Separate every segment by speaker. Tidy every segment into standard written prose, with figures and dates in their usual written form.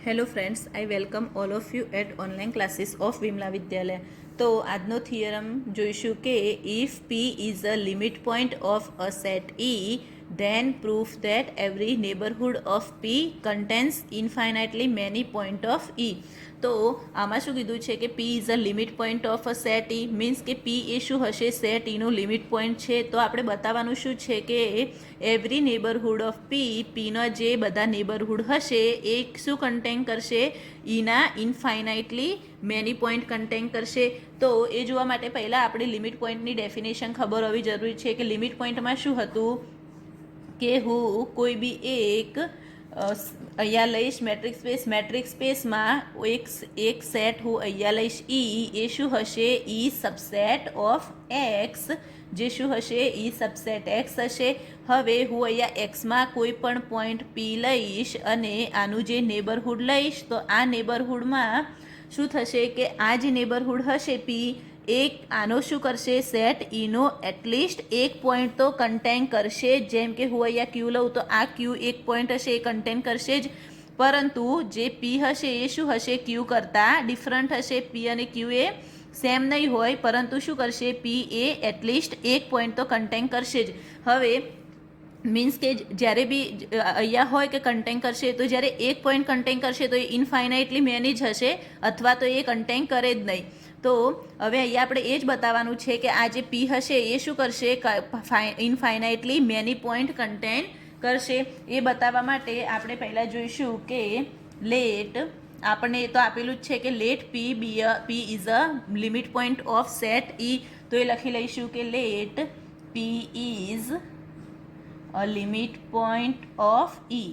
Speaker 1: Hello friends, I welcome all of you at online classes of Vimala Vidyalaya. તો આજનો theorem જોઈશું કે if P is a limit point of a set E then proof that every neighbourhood of P contains infinitely many point of E. તો આમાં શું કીધું છે કે P is a limit point of a set E means કે P એ શું હશે, set ઈનું limit point છે. તો આપણે બતાવવાનું શું છે કે એવરી નેબરહુડ ઓફ પીના જે બધા નેબરહુડ હશે એ શું કન્ટેન કરશે, ઈના ઇનફાઇનાઇટલી મેની પોઈન્ટ કન્ટેન કરશે. તો એ જોવા માટે પહેલાં આપણે લિમિટ પોઈન્ટની ડેફિનેશન ખબર હોવી જરૂરી છે કે લિમિટ પોઈન્ટમાં શું હતું કે હું કોઈ બી એક અહીંયા લઈશ મેટ્રિક સ્પેસમાં એક સેટ હું અહીંયા લઈશ ઈ, એ શું હશે, ઈ સબસેટ ઓફ એક્સ, જે શું હશે, ઈ સબસેટ એક્સ હશે. હવે હું અહીંયા એક્સમાં કોઈ પણ પોઈન્ટ પી લઈશ અને આનું જે નેબરહુડ લઈશ તો આ નેબરહુડમાં શું થશે કે આ જે નેબરહુડ હશે પી, એક આનો શું કરશે, સેટ ઈનો એટલીસ્ટ એક પોઈન્ટ તો કન્ટેન કરશે. જેમ કે હું અહીંયા ક્યુ લઉં તો આ ક્યુ એક પોઈન્ટ હશે, એ કન્ટેન કરશે જ. પરંતુ જે પી હશે એ શું હશે, ક્યુ કરતાં ડિફરન્ટ હશે. પી અને ક્યુ એ સેમ નહીં હોય, પરંતુ શું કરશે, પી એ એટલીસ્ટ એક પોઈન્ટ તો કન્ટેન કરશે જ. હવે મીન્સ કે જ્યારે બી અહીંયા હોય કે કન્ટેન કરશે, તો જ્યારે એક પોઈન્ટ કન્ટેન કરશે તો એ ઇનફાઇનાઇટલી મેની જ હશે, અથવા તો એ કન્ટેન કરે જ નહીં. તો હવે અહીંયા આપણે એ જ બતાવવાનું છે કે આ જે પી હશે એ શું કરશે, ઇનફાઇનાઇટલી મેની પોઈન્ટ કન્ટેન કરશે. એ બતાવવા માટે આપણે પહેલાં જોઈશું કે લેટ, આપણને એ તો આપેલું જ છે કે let P is a limit point of set E. તો એ લખી લઈશું કે let P is a limit point of E.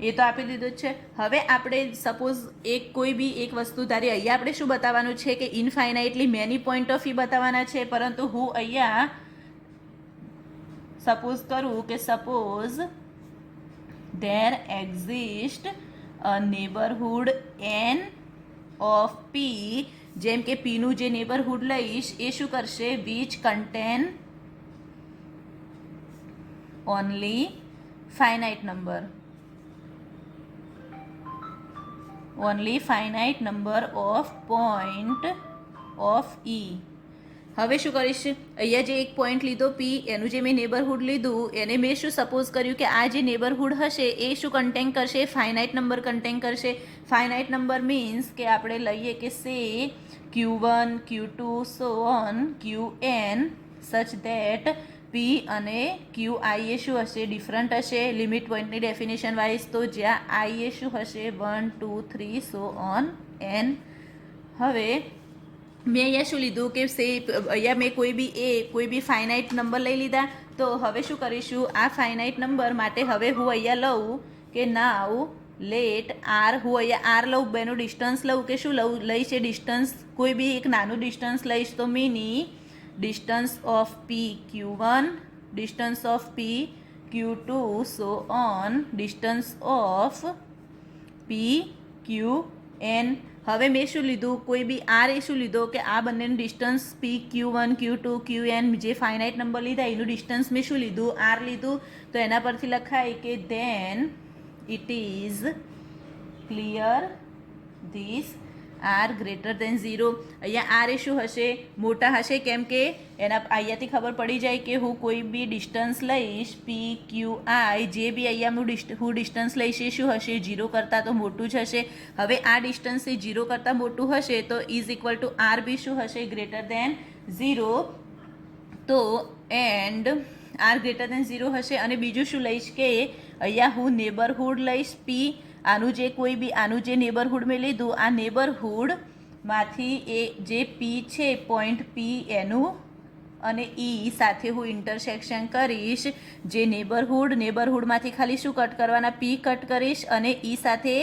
Speaker 1: એ તો આપી દીધું જ છે. હવે આપણે સપોઝ કોઈ બી એક વસ્તુ ધારી, અહીંયા આપણે શું બતાવવાનું છે કે infinitely many point of E બતાવવાના છે. પરંતુ હું અહીંયા સપોઝ કરું કે suppose there exist a neighbourhood N of P, જેમ કે પીનું જે નેબરહુડ લઈશ એ શું કરશે, which contain only finite number of point of E. હવે શું કરીશ, અહીંયા જે એક પોઈન્ટ લીધો પી, એનું જે મેં નેબરહુડ લીધું એને મેં શું સપોઝ કર્યું કે આ જે નેબરહુડ હશે એ શું કન્ટેન કરશે, ફાઇનાઇટ નંબર કન્ટેન કરશે. ફાઇનાઇટ નંબર મીન્સ કે આપણે લઈએ કે say Q1, Q2 so on Qn such that P અને ક્યુ આઈ એ શું હશે, ડિફરન્ટ હશે લિમિટ પોઈન્ટની ડેફિનેશન વાઇઝ. તો જ્યાં આઈ એ શું હશે, 1 2 3 સો ઓન એન. હવે મેં અહીંયા શું લીધું કે અહીંયા મેં કોઈ બી ફાઇનાઇટ નંબર લઈ લીધા. તો હવે શું કરીશું, આ ફાઇનાઇટ નંબર માટે હવે હું અહીંયા લઉં કે નાવ લેટ આર, હું અહીંયા આર લઉં, બેનું ડિસ્ટન્સ લઉં કે શું લઈશ, એ ડિસ્ટન્સ કોઈ બી એક નાનું ડિસ્ટન્સ લઈશ. તો mini distance of p q1, distance of p q2 so on distance of p q n. હવે મેં શું લીધું, કોઈ બી આર એ શું લીધો કે આ બંનેનું ડિસ્ટન્સ પી Q1 Q2 Qn જે ફાઇનાઇટ નંબર લીધા એનું ડિસ્ટન્સ મેં શું લીધું, આર લીધું. તો એના પરથી લખાય કે then it is clear this R greater than 0. અહીંયા આર એ શું હશે, મોટા હશે, કેમ કે એના અહીંયાથી ખબર પડી જાય કે હું કોઈ બી ડિસ્ટન્સ લઈશ પી ક્યુ આઈ, જે બી અહીંયા હું ડિસ્ટન્સ લઈશ એ શું હશે, 0 કરતાં તો મોટું જ હશે. હવે આ ડિસ્ટન્સ એ 0 કરતાં મોટું હશે તો is equal to R B શું હશે, ગ્રેટર દેન 0. તો એન્ડ આર ગ્રેટર દેન 0 હશે. અને બીજું શું લઈશ કે અહીંયા હું નેબરહુડ લઈશ પી, આનું જે નેબરહુડ મેં લીધું, આ નેબરહુડમાંથી એ જે પી છે પોઈન્ટ પી એનું અને ઈ સાથે હું ઇન્ટરસેક્શન કરીશ. જે નેબરહુડમાંથી ખાલી શું કટ કરવાના, પી કટ કરીશ અને ઈ સાથે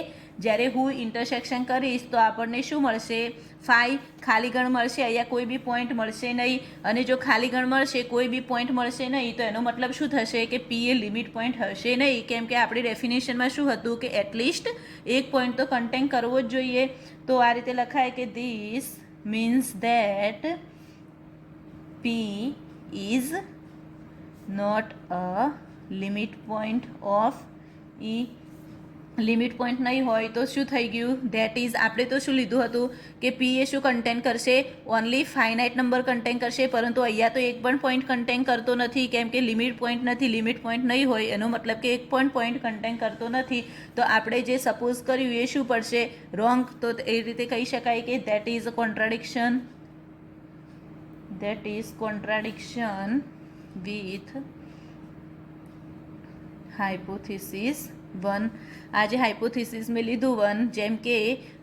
Speaker 1: જ્યારે હું ઇન્ટરસેક્શન કરીશ તો આપણને શું મળશે, ફાઈ ખાલી ગણ મળશે. અહીંયા કોઈ બી પોઈન્ટ મળશે નહીં. અને જો ખાલી ગણ મળશે, કોઈ બી પોઈન્ટ મળશે નહીં, તો એનો મતલબ શું થશે કે પી એ લિમિટ પોઈન્ટ હશે નહીં. કેમ કે આપણી ડેફિનેશનમાં શું હતું કે એટલીસ્ટ એક પોઈન્ટ તો કન્ટેન કરવો જ જોઈએ. તો આ રીતે લખાય કે this means that P is not a limit point of E. Limit point નહીં હોય તો શું થઈ ગયું? ધેટ ઇઝ આપણે તો શું લીધું હતું કે પી એ શું કન્ટેન કરશે? ઓનલી ફાઇનાઇટ નંબર કન્ટેન કરશે, પરંતુ અહીંયા તો એક પણ પોઈન્ટ કન્ટેન કરતો નથી, કેમ કે લિમિટ પોઈન્ટ નથી. લિમિટ પોઈન્ટ નહીં હોય એનો મતલબ કે એક પણ પોઈન્ટ કન્ટેન કરતો નથી. તો આપણે જે સપોઝ કર્યું એ શું પડશે? રોંગ. તો એ રીતે કહી શકાય કે that is a contradiction. That is contradiction with hypothesis 1. આ જે હાઇપોથિસિસ મેં લીધું 1, જેમ કે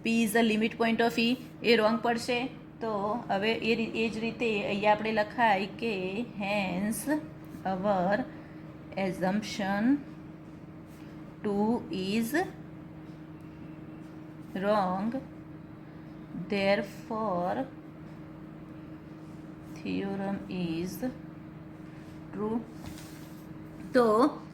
Speaker 1: P is a limit point of E, એ રોંગ પડશે. તો હવે એ જ રીતે અહીંયા આપણે લખાય કે hence our assumption 2 is wrong, therefore theorem is true. તો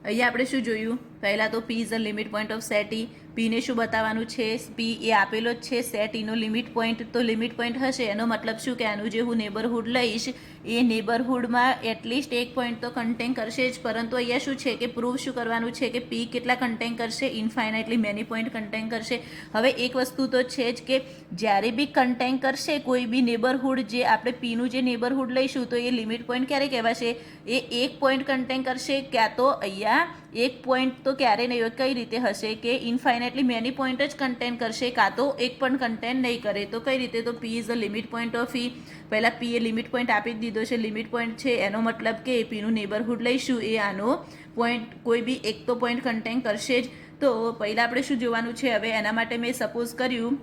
Speaker 1: અહીંયા આપણે શું જોયું? પહેલાં તો P is a limit point of set E. પીને શું બતાવવાનું છે? પી એ આપેલો જ છે સેટ ઈનો લિમિટ પોઈન્ટ. તો લિમિટ પોઈન્ટ હશે એનો મતલબ શું કે આનું જે હું નેબરહુડ લઈશ એ નેબરહુડમાં એટલીસ્ટ એક પોઈન્ટ તો કન્ટેન કરશે જ. પરંતુ અહીંયા શું છે કે પ્રૂવ શું કરવાનું છે કે પી કેટલા કન્ટેન કરશે? ઇન્ફાઇનાઇટલી મેની પોઈન્ટ કન્ટેન કરશે. હવે એક વસ્તુ તો છે જ કે જ્યારે બી કન્ટેન કરશે કોઈ બી નેબરહુડ, જે આપણે પીનું જે નેબરહુડ લઈશું તો એ લિમિટ પોઈન્ટ ક્યારે કહેવાશે? એ એક પોઈન્ટ કન્ટેન કરશે. ક્યાં તો અહીંયા એક પોઈન્ટ તો ક્યારે નહીં હોય. કઈ રીતે હશે કે ઇન્ફાઇનાઇટલી મેની પોઈન્ટ જ કન્ટેન કરશે, કાં તો એક પણ કન્ટેન નહીં કરે. તો કઈ રીતે? તો P is a limit point of E. પહેલાં પી એ લિમિટ પોઈન્ટ આપી જ દીધો છે. લિમિટ પોઈન્ટ છે એનો મતલબ કે પીનું નેબરહુડ લઈશું એ આનો પોઈન્ટ કોઈ બી એક તો પોઈન્ટ કન્ટેન કરશે જ. તો પહેલાં આપણે શું જોવાનું છે? હવે એના માટે મેં સપોઝ કર્યું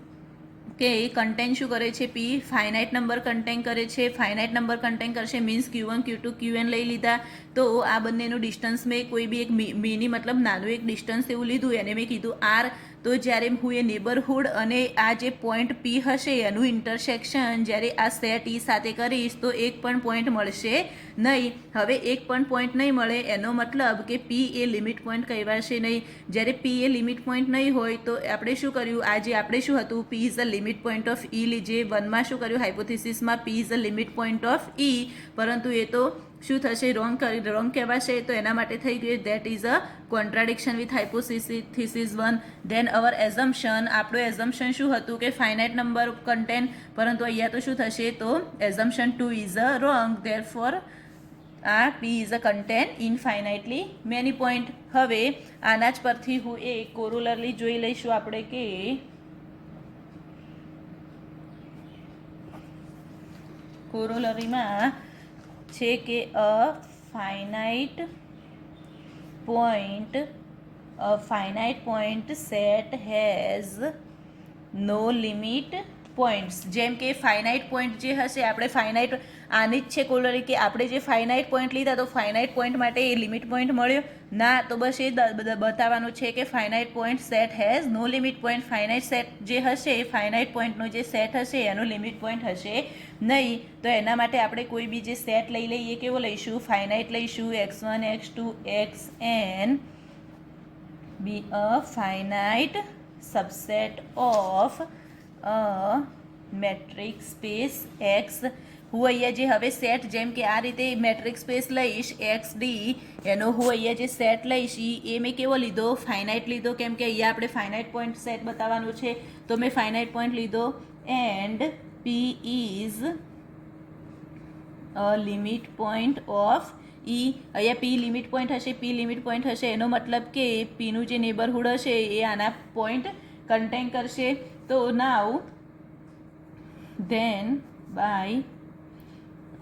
Speaker 1: કે કન્ટેન શું કરે છે? પી ફાઇનાઇટ નંબર કન્ટેન કરે છે. ફાઇનાઇટ નંબર કન્ટેન કરશે મીન્સ Q1 Q2 Qn લઈ લીધા. તો આ બંનેનું ડિસ્ટન્સ મેં કોઈ બી એક મિની મતલબ નાનું એક ડિસ્ટન્સ એવું લીધું, એને મેં કીધું આર. તો જ્યારે હું એ નેબરહુડ અને આ જે પોઈન્ટ પી હશે એનું ઇન્ટરસેક્શન જ્યારે આ સેટ ઈ સાથે કરીશ તો એક પણ પોઈન્ટ મળશે નહીં. હવે એક પણ પોઈન્ટ નહીં મળે એનો મતલબ કે પી એ લિમિટ પોઈન્ટ કહેવાશે નહીં. જ્યારે પી એ લિમિટ પોઈન્ટ નહીં હોય તો આપણે શું કર્યું? આજે આપણે શું હતું? P is a limit point of E લીજે. 1માં શું કર્યું? હાઇપોથિસિસમાં P is a limit point of E, પરંતુ એ તો શું થશે? રોંગ કહેવાશે. તો એના માટે થઈ ગયું that is a contradiction with hypothesis 1. Then our assumption, આપણું એઝમ્પશન શું હતું કે ફાઇનાઇટ નંબર કન્ટેન, પરંતુ અહીંયા તો શું થશે? તો assumption 2 is a wrong, therefore આ P is a contain infinitely many point. હવે આના જ પરથી હું એક કોરોલરી જોઈ લઈશું આપણે કે કોરોલરીમાં છે કે a finite point set has no limit points. જેમ કે ફાઇનાઇટ પોઈન્ટ જે હશે, આપણે ફાઇનાઇટ આની જ છે કોરોલરી કે આપણે જે ફાઇનાઇટ પોઈન્ટ લીધા તો ફાઇનાઇટ પોઈન્ટ માટે એ લિમિટ પોઈન્ટ મળ્યો ના. તો બસ એ બતાવવાનું છે કે finite point set has no limit point. Finite set જે હશે, ફાઇનાઇટ પોઈન્ટનો જે સેટ હશે એનો લિમિટ પોઈન્ટ હશે નહીં. તો એના માટે આપણે કોઈ બી જે સેટ લઈ લઈએ, કેવો લઈશું? ફાઇનાઇટ લઈશું. x1 x2 xn be a finite subset of a metric space x. હું અહીંયા જે હવે સેટ જેમ કે આ રીતે મેટ્રિક સ્પેસ લઈશ XD, એનો હું અહીંયા જે સેટ લઈશ એ મેં કેવો લીધો? ફાઇનાઇટ લીધો. કેમ કે અહીંયા આપણે ફાઇનાઇટ પોઈન્ટ સેટ બતાવવાનું છે તો મેં ફાઇનાઇટ પોઈન્ટ લીધો. And P is a limit point of E. અહીંયા પી લિમિટ પોઈન્ટ હશે. પી લિમિટ પોઈન્ટ હશે એનો મતલબ કે પીનું જે નેબરહુડ હશે એ આના પોઈન્ટ કન્ટેન કરશે. તો નાવ ધેન બાય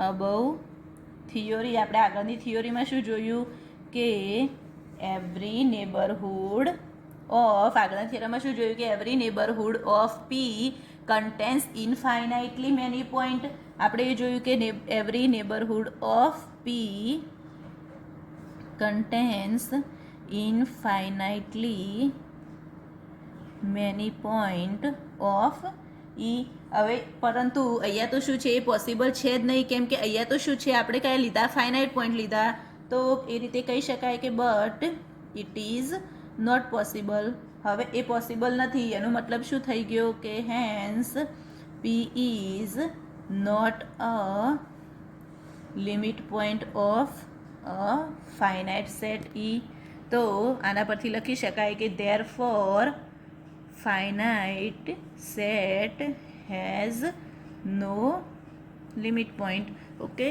Speaker 1: અબવ થિયોરી, આપણે આગળની થિયોરીમાં શું જોયું કે એવરી નેબરહુડ ઓફ, આગળના થિયરમાં શું જોયું કે every neighbourhood of P contains infinitely many point. આપણે એ જોયું કે every neighbourhood of P contains infinitely many point of E. હવે પરંતુ અહીંયા તો શું છે? એ પોસિબલ છે જ નહીં. કેમ કે અહીંયા તો શું છે? આપણે કયા લીધા? ફાઇનાઇટ પોઈન્ટ લીધા. તો એ રીતે કહી શકાય કે but it is not possible. હવે એ પોસિબલ નથી એનો મતલબ શું થઈ ગયો કે hence P is not a limit point of a finite set E. તો આના પરથી લખી શકાય કે therefore finite set has no limit point. Okay,